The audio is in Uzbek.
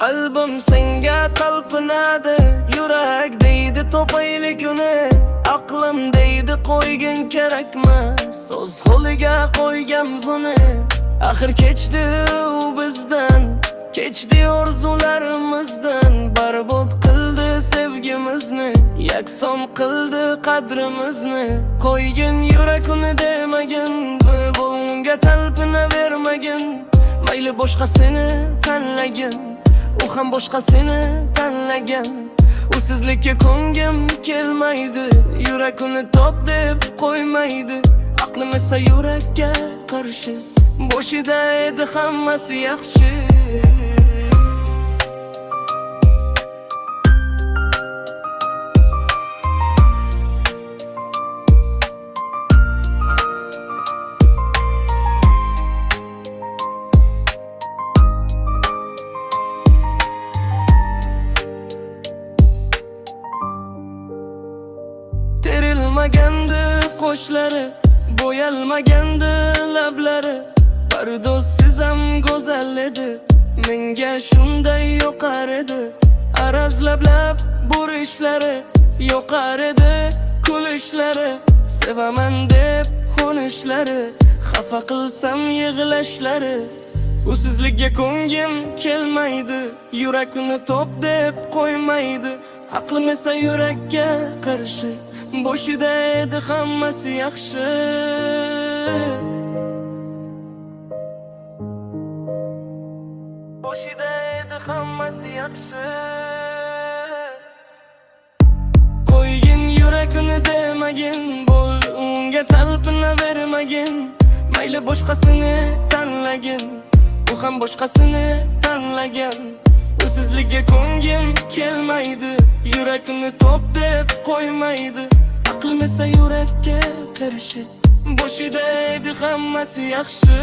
Qalbim senga talpinadi, yurak deydi topaylik uni. Aqlim deydi qo'ygin kerakmas, so'z qo'liga qo'yganmiz uni. Axir kechdi u bizdan, kechdi orzularimizdan. Barbod qildi sevgimizni, yakson qildi qadrimizni. Qo'ygin yurak uni demagin, bunga talpinavermagin. Mayli boshqasini tanlagin, u ham boshqasini tanlagan. Usizlikka ko'ngim kelmaydi, yurak uni top deb qo'ymaydi. Aqlim esa yurakka qarshi, boshida edi hammasi yaxshi. Terilmagandi qo'shlari, bo'yalmagandi lablari. Pardozsiz ham go'zal edi, menga shunday yoqar edi. Araz lablab burishlari, yoqar edi kulishlari. Sevaman deb xonishlari, xafa qilsam yig'lashlari. Usizlikka ko'ngim kelmaydi, yurakni top deb qo'ymaydi. Aqlim esa yurakka qarshi, boshida edi hammasi yaxshi. Boshida edi hammasi yaxshi. Qo'ygin yurakni demagin, bo'l unga talpinavermagin. Mayli boshqasini tanlagin, u ham boshqasini tanlagan. Usizlikka ko'ngim kelmaydi, yurakni top deb qo'ymaydi. Aqlim esa yurakka qarshi, boshida edi hammasi yaxshi.